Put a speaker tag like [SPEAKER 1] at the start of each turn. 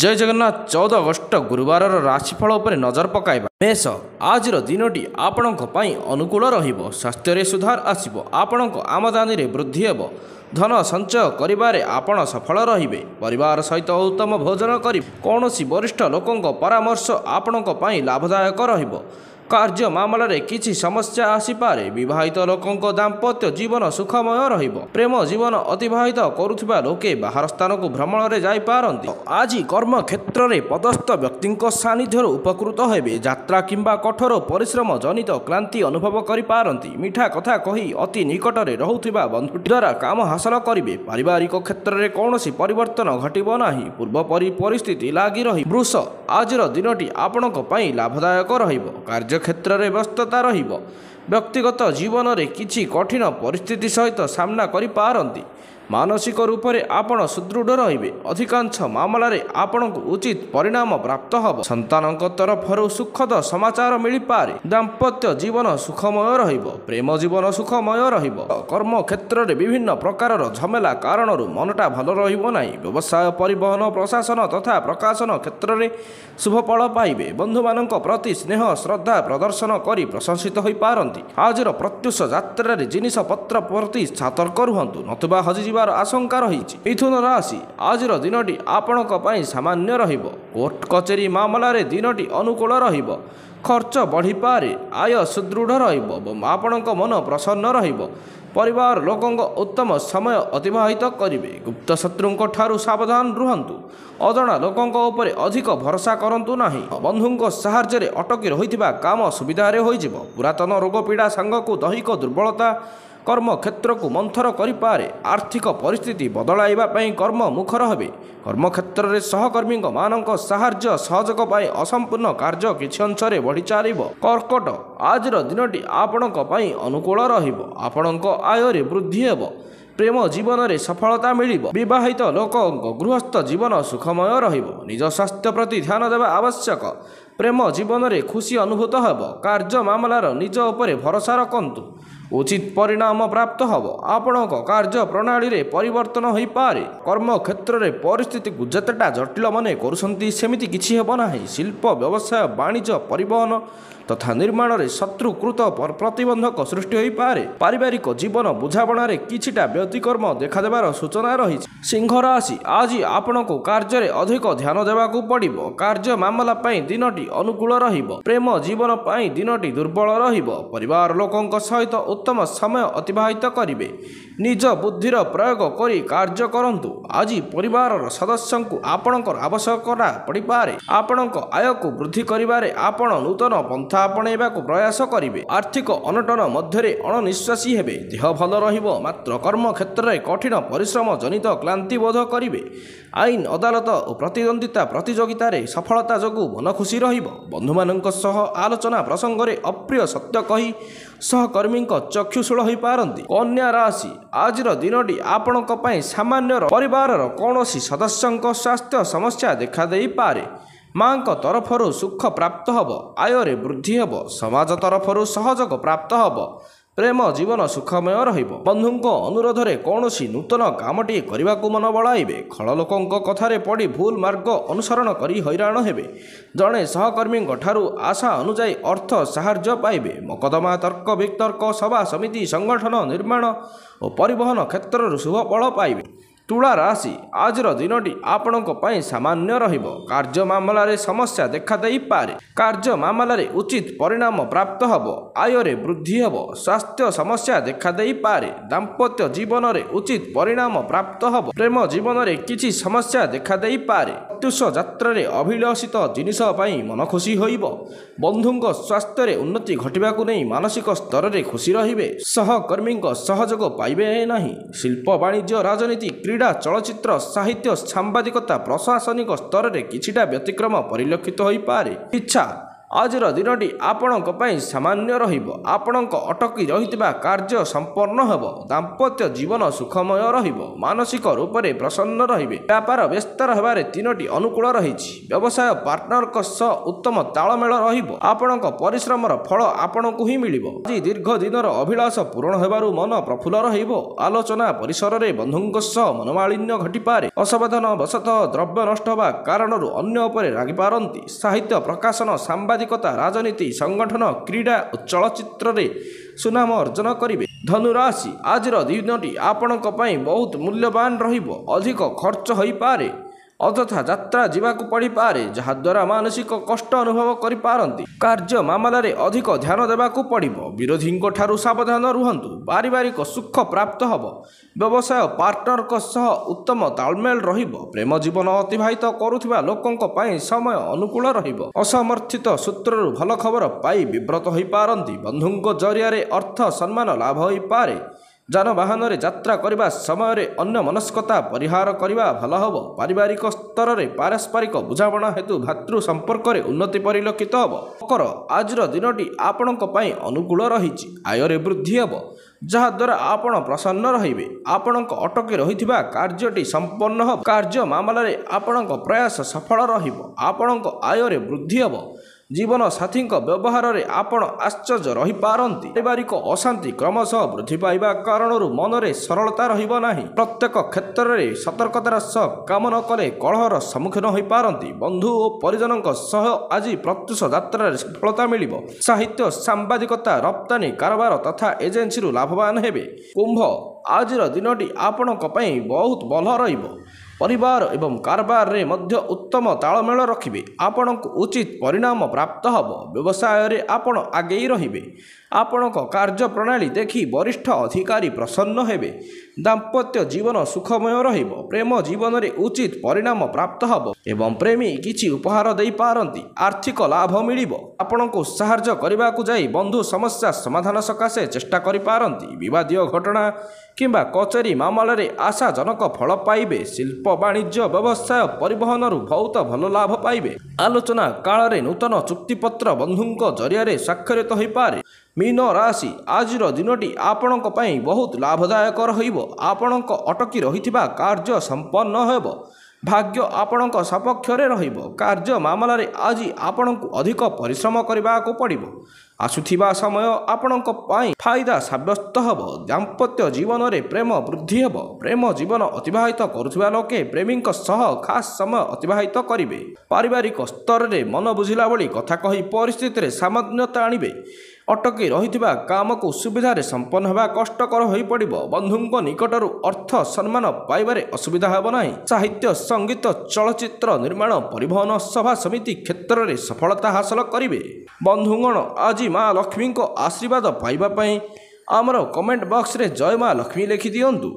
[SPEAKER 1] जय जगन्नाथ 14 अगस्ट गुरुवार राशिफल उपर नजर पकाइबा। मेष आज दिनटी आपण अनुकूल रहिबो। स्वास्थ्य रे सुधार आसिबो। आपणक आमदानी रे वृद्धि हेबो। धन संचय करिबारे आपण सफल रहिबे। परिवार सहित उत्तम भोजन करि कोनोसी वरिष्ठ लोकंक परामर्श आपणक पई लाभदायक रहिबो। कार्य मामलें किसी समस्या आसीपारे। विवाहित लोकंक दाम्पत्य जीवन सुखमय रहिबो। प्रेम जीवन अतिवाहित करुथिबा लोके बाहर स्थान को भ्रमण रे जाई पारंती। आज कर्म क्षेत्र में पदस्थ व्यक्ति सानिध्य उपकृत हेबे। यात्रा किंबा कठोर परिश्रम जनित क्लांति अनुभव करि पारंती। मिठा कथा कही अति निकट में रहुथिबा बंधु द्वारा काम हासिल करिवे। पारिवारिक क्षेत्र में कौनसी परिवर्तन घटिबो नाही। पूर्व परिस्थिति लागी रही। वृष आज दिनटी आपणक पई लाभदायक रहिबो। कार्य क्षेत्र में व्यस्तता रहिबो। व्यक्तिगत जीवन में किछि कठिन परिस्थिति सहित सामना करि पारंती। मानसिक रूप से आपण सुदृढ़ रहिबे। अधिकांश मामलें आपण को उचित परिणाम प्राप्त हब। संतान तरफ सुखद समाचार मिल पारे। दाम्पत्य जीवन सुखमय रहिबो। प्रेम जीवन सुखमय रहिबो। कर्म क्षेत्र में विभिन्न प्रकार झमेला कारण मनटा भल रहिबो नाही। व्यवसाय परिवहन प्रशासन तथा प्रकाशन क्षेत्र में शुभ फल पाइबे। बंधु मानक प्रति स्नेह श्रद्धा प्रदर्शन करी प्रशंसित होई पारंती। आज प्रत्युष यात्रा जिनिष पत्र प्रति सतर्क रुहंतु नतुबा हजिजिबार आशंका रही। मिथुन राशि आज दिनटी आपणक पई सामान्य रहिबो। कोर्ट कचेरी मामला रे दिनटी अनुकूल रहिबो। खर्च बढ़ी पारे। आय सुदृढ़ रहिबो। आपणक मन प्रसन्न रहिबो। परिवार लोकंक उत्तम समय अतिवाहित करिवे। गुप्त शत्रुंक ठारू सावधान रुहंतु। अजणा लोकंक उपरे अधिक भरोसा करंतु नाही। बंधुंक सहाय्य रे अटकी रहिथिबा काम सुविधारे होइजिबो। पुरातन रोग पीड़ा सांगकु दैहिक दुर्बलता कर्म क्षेत्र को मंथर करिपारे। आर्थिक परिस्थिति बदलाइबा पई कर्म मुखर हेबे। कर्म क्षेत्र में सहकर्मी मानक सहाय्य सहयोग पाई असंपूर्ण कार्य किछि अंश रे बढ़ी चलिबो। कर्कट आज दिनटी आपणक पई अनुकूल रहिबो। आपणक आय रे वृद्धि हेबो। प्रेम जीवन में सफलता मिलिबो। विवाहित लोक गृहस्थ जीवन सुखमय रहिबो। निज स्वास्थ्य प्रति ध्यान देवा आवश्यक। प्रेम जीवन में खुशी अनुभूत हेबो। कार्य मामलार निज उपरे भरोसा रखंतु। उचित परिणाम प्राप्त हब। आपणक कार्य प्रणाली रे परिवर्तन होई पारे। कर्म क्षेत्र में परिस्थिति को जतेटा जटिल मने करुछंती सेमिति किछि हेबो नाही। शिल्प व्यवसाय वाणिज्य परिवहन तथा निर्माण रे शत्रुकृत प्रतिबंधक सृष्टि होई पारे। पारिवारिक जीवन बुझाबणा रे किछिटा व्यतिकर्म देखा देबार सूचना रही। सिंह राशि आज आपणक कार्य रे अधिक ध्यान देबाकू पड़िबो। कार्य मामला पई दिनटी अनुकूल रहिबो। प्रेम जीवन पई दिनटी दुर्बल रहिबो। परिवार लोकंक सहित उत्तम समय अतिवाहित करिवे। निज बुद्धिर प्रयोग करी कार्य करंतु। आज परिवार सदस्यों को आपणकर आवश्यकता पड़ी पारे। आपणक आय को वृद्धि करिबारे आपण नूतन पंथा आपणेबा को प्रयास करिवे। आर्थिक अनटन मध्यरे अणनिश्वासी हेबे। देह भल रहिबो। मात्र कर्म क्षेत्र में कठिन परिश्रम जनित क्लांति बोध करिवे। आईन अदालत और प्रतिद्वंदिता प्रतियोगिता रे सफलता जगू मन खुशी रहिबो। बंधु मानक सह आलोचना प्रसंग रे अप्रिय सत्य कही सहकर्मी चक्षुशूल हो पारंती। कन्या राशि आज दिनटी आपणक पई सामान्य परिवार कौनसी सदस्यों स्वास्थ्य समस्या देखा दे पारे। मां तरफरु सुख प्राप्त हब। आय रे वृद्धि हब। समाज तरफरु सहयोग प्राप्त हब। प्रेम जीवन सुखमय रहिबो। बंधुंक अनुरोध रे कौनसी नूतन कामटी करने को मन बड़ाइबे। खल लोकंक कथारे पड़ी भूल मार्ग अनुसरण करी हैरान हेबे। जड़े सहकर्मी ठारू आशा अनुजाई अर्थ साहाय्य पाइबे। मकदमा तर्क वितर्क सभा समिति संगठन निर्माण और परिवहन क्षेत्र शुभ फल पाइबे। तुला राशि आज दिनटी आपणक पई सामान्य रहिबो। कार्य मामला रे समस्या देखा दे पारे। कार्य मामला रे उचित परिणाम प्राप्त हब। आय रे वृद्धि हब। स्वास्थ्य समस्या देखा दे पारे। दाम्पत्य जीवन रे उचित परिणाम प्राप्त हब। प्रेम जीवन रे किछि समस्या देखा दे पारे। प्रत्युष यात्रा रे अभिलाषित जिनिष पई मन खुशी होइबो। बंधुंक स्वास्थ्य रे उन्नति घटिबाकू नै मानसिक स्तर रे खुशी रहिबे। सहकर्मी सहयोग पाइबे नाही। शिल्प वाणिज्य राजनीति क्रीड़ा चलचित्र साहित्य सांबादिकता प्रशासनिक स्तर में किछिटा व्यतिक्रम परिलक्षित हो पारे। इच्छा ଆଜିର ଦିନଟି ଆପଣଙ୍କ ପାଇଁ ସାମାନ୍ୟ ରହିବ। ଆପଣଙ୍କ ଅଟକି ରହିଥିବା କାର୍ଯ୍ୟ ସମ୍ପନ୍ନ ହେବ। ଦାମ୍ପତ୍ୟ ଜୀବନ ସୁଖମୟ ରହିବ। ମାନସିକ ରୂପରେ ପ୍ରସନ୍ନ ରହିବେ। ବ୍ୟାପାର ବ୍ୟସ୍ତ ହେବାରେ ଦିନଟି ଅନୁକୂଳ ରହିଛି। ବ୍ୟବସାୟ ପାର୍ଟନରଙ୍କ ସହ ଉତ୍ତମ ତାଳମେଳ ରହିବ। ଆପଣଙ୍କ ପରିଶ୍ରମର ଫଳ ଆପଣଙ୍କୁ ହିଁ ମିଳିବ। ଆଜି ଦୀର୍ଘ ଦିନର ଅଭିଳାଷ ପୂରଣ ହେବାରୁ ମନ ପ୍ରଫୁଲ୍ଲ ରହିବ। ଆଲୋଚନା ପରିସରରେ ବନ୍ଧୁଙ୍କ ସହ ମନମାଳିନ୍ୟ ଘଟିପାରେ। ଅସାବଧାନ ବଶତଃ ଦ୍ରବ୍ୟ ନଷ୍ଟ ହେବା କାରଣରୁ ଅନ୍ୟ ଉପରେ ରାଗିପାରନ୍ତି। ସାହିତ୍ୟ ପ୍ରକାଶନ, ସାମ୍ବାଦିକତା, ରାଜନୀତି, ସଂଗଠନ, କ୍ରୀଡ଼ା ଓ ଚଳଚ୍ଚିତ୍ରରେ ସୁନାମ ଅର୍ଜନ କରିବେ। ଧନୁରାଶି, ଆଜିର ଦିନଟି ଆପଣଙ୍କ ପାଇଁ ବହୁତ ମୂଲ୍ୟବାନ ରହିବ। ଅଧିକ ଖର୍ଚ୍ଚ ହୋଇପାରେ। ଅଯଥା ଯାତ୍ରା ଯିବାକୁ ପଡ଼ିପାରେ, ଯାହାଦ୍ୱାରା ମାନସିକ କଷ୍ଟ ଅନୁଭବ କରିପାରନ୍ତି। କାର୍ଯ୍ୟ ମାମଲାରେ ଅଧିକ ଧ୍ୟାନ ଦେବାକୁ ପଡ଼ିବ। ବିରୋଧୀଙ୍କ ଠାରୁ ସାବଧାନ ରୁହନ୍ତୁ। ପାରିବାରିକ ସୁଖ ପ୍ରାପ୍ତ ହେବ। ବ୍ୟବସାୟ ପାର୍ଟନରଙ୍କ ସହ ଉତ୍ତମ ତାଳମେଳ ରହିବ। ପ୍ରେମ ଜୀବନ ଅତିବାହିତ କରୁଥିବା ଲୋକଙ୍କ ପାଇଁ ସମୟ ଅନୁକୂଳ ରହିବ। ଅସମର୍ଥିତ ସୂତ୍ରରୁ ଭଲ ଖବର ପାଇ ବିବ୍ରତ ହୋଇପାରନ୍ତି। ବନ୍ଧୁଙ୍କ ଜରିଆରେ ଅର୍ଥ ସମ୍ମାନ ଲାଭ ହୋଇପାରେ। ଯାନବାହନରେ ଯାତ୍ରା କରିବା ସମୟରେ ଅନ୍ୟମନସ୍କତା ପରିହାର କରିବା ଭଲ ହେବ। ପାରିବାରିକ ସ୍ତରରେ ପାରସ୍ପରିକ ବୁଝାମଣା ହେତୁ ଭାତୃ ସମ୍ପର୍କରେ ଉନ୍ନତି ପରିଲକ୍ଷିତ ହେବ। ମକର, ଆଜିର ଦିନଟି ଆପଣଙ୍କ ପାଇଁ ଅନୁକୂଳ ରହିଛି। ଆୟରେ ବୃଦ୍ଧି ହେବ, ଯାହାଦ୍ୱାରା ଆପଣ ପ୍ରସନ୍ନ ରହିବେ। ଆପଣଙ୍କ ଅଟକି ରହିଥିବା କାର୍ଯ୍ୟଟି ସମ୍ପନ୍ନ ହେବ। କାର୍ଯ୍ୟ ମାମଲାରେ ଆପଣଙ୍କ ପ୍ରୟାସ ସଫଳ ରହିବ। ଆପଣଙ୍କ ଆୟରେ ବୃଦ୍ଧି ହେବ। ଜୀବନ ସାଥୀଙ୍କ ବ୍ୟବହାରରେ ଆପଣ ଆଶ୍ଚର୍ଯ୍ୟ ରହିପାରନ୍ତି। ପାରିବାରିକ ଅଶାନ୍ତି କ୍ରମଶଃ ବୃଦ୍ଧି ପାଇବା କାରଣରୁ ମନରେ ସରଳତା ରହିବ ନାହିଁ। ପ୍ରତ୍ୟେକ କ୍ଷେତ୍ରରେ ସତର୍କତାର ସହ କାମ ନ କଲେ କଳହର ସମ୍ମୁଖୀନ ହୋଇପାରନ୍ତି। ବନ୍ଧୁ ଓ ପରିଜନଙ୍କ ସହ ଆଜି ପ୍ରତ୍ୟୁଷ ଯାତ୍ରାରେ ସଫଳତା ମିଳିବ। ସାହିତ୍ୟ, ସାମ୍ବାଦିକତା, ରପ୍ତାନି କାରବାର ତଥା ଏଜେନ୍ସିରୁ ଲାଭବାନ ହେବେ। କୁମ୍ଭ, ଆଜିର ଦିନଟି ଆପଣଙ୍କ ପାଇଁ ବହୁତ ଭଲ ରହିବ। ପରିବାର ଏବଂ କାରବାରରେ ମଧ୍ୟ ଉତ୍ତମ ତାଳମେଳ ରଖିବେ। ଆପଣଙ୍କୁ ଉଚିତ ପରିଣାମ ପ୍ରାପ୍ତ ହେବ। ବ୍ୟବସାୟରେ ଆପଣ ଆଗେଇ ରହିବେ। ଆପଣଙ୍କ କାର୍ଯ୍ୟପ୍ରଣାଳୀ ଦେଖି ବରିଷ୍ଠ ଅଧିକାରୀ ପ୍ରସନ୍ନ ହେବେ। ଦାମ୍ପତ୍ୟ ଜୀବନ ସୁଖମୟ ରହିବ। ପ୍ରେମ ଜୀବନରେ ଉଚିତ ପରିଣାମ ପ୍ରାପ୍ତ ହେବ ଏବଂ ପ୍ରେମୀ କିଛି ଉପହାର ଦେଇପାରନ୍ତି। ଆର୍ଥିକ ଲାଭ ମିଳିବ। ଆପଣଙ୍କୁ ସାହାଯ୍ୟ କରିବାକୁ ଯାଇ ବନ୍ଧୁ ସମସ୍ୟା ସମାଧାନ ସକାଶେ ଚେଷ୍ଟା କରିପାରନ୍ତି। ବିବାଦୀୟ ଘଟଣା କିମ୍ବା କଚେରୀ ମାମଲାରେ ଆଶାଜନକ ଫଳ ପାଇବେ। ଶିଳ୍ପ, ବାଣିଜ୍ୟ, ବ୍ୟବସାୟ, ପରିବହନରୁ ବହୁତ ଭଲ ଲାଭ ପାଇବେ। ଆଲୋଚନା କାଳରେ ନୂତନ ଚୁକ୍ତିପତ୍ର ବନ୍ଧୁଙ୍କ ଜରିଆରେ ସ୍ୱାକ୍ଷରିତ ହୋଇପାରେ। ମୀନ ରାଶି, ଆଜିର ଦିନଟି ଆପଣଙ୍କ ପାଇଁ ବହୁତ ଲାଭଦାୟକ ରହିବ। ଆପଣଙ୍କ ଅଟକି ରହିଥିବା କାର୍ଯ୍ୟ ସମ୍ପନ୍ନ ହେବ। ଭାଗ୍ୟ ଆପଣଙ୍କ ସପକ୍ଷରେ ରହିବ। କାର୍ଯ୍ୟ ମାମଲାରେ ଆଜି ଆପଣଙ୍କୁ ଅଧିକ ପରିଶ୍ରମ କରିବାକୁ ପଡ଼ିବ। ଆସୁଥିବା ସମୟ ଆପଣଙ୍କ ପାଇଁ ଫାଇଦା ସାବ୍ୟସ୍ତ ହେବ। ଦାମ୍ପତ୍ୟ ଜୀବନରେ ପ୍ରେମ ବୃଦ୍ଧି ହେବ। ପ୍ରେମ ଜୀବନ ଅତିବାହିତ କରୁଥିବା ଲୋକେ ପ୍ରେମୀଙ୍କ ସହ ଖାସ୍ ସମୟ ଅତିବାହିତ କରିବେ। ପାରିବାରିକ ସ୍ତରରେ ମନ ବୁଝିଲା ଭଳି କଥା କହି ପରିସ୍ଥିତିରେ ସାମାନ୍ୟତା ଆଣିବେ। ଅଟକି ରହିଥିବା କାମକୁ ସୁବିଧାରେ ସମ୍ପନ୍ନ ହେବା କଷ୍ଟକର ହୋଇପଡ଼ିବ। ବନ୍ଧୁଙ୍କ ନିକଟରୁ ଅର୍ଥ ସମ୍ମାନ ପାଇବାରେ ଅସୁବିଧା ହେବ ନାହିଁ। ସାହିତ୍ୟ, ସଙ୍ଗୀତ, ଚଳଚ୍ଚିତ୍ର ନିର୍ମାଣ, ପରିବହନ, ସଭା ସମିତି କ୍ଷେତ୍ରରେ ସଫଳତା ହାସଲ କରିବେ। ବନ୍ଧୁଗଣ, ଆଜି ମା ଲକ୍ଷ୍ମୀଙ୍କ ଆଶୀର୍ବାଦ ପାଇବା ପାଇଁ ଆମର କମେଣ୍ଟ ବକ୍ସରେ ଜୟ ମା ଲକ୍ଷ୍ମୀ ଲେଖିଦିଅନ୍ତୁ।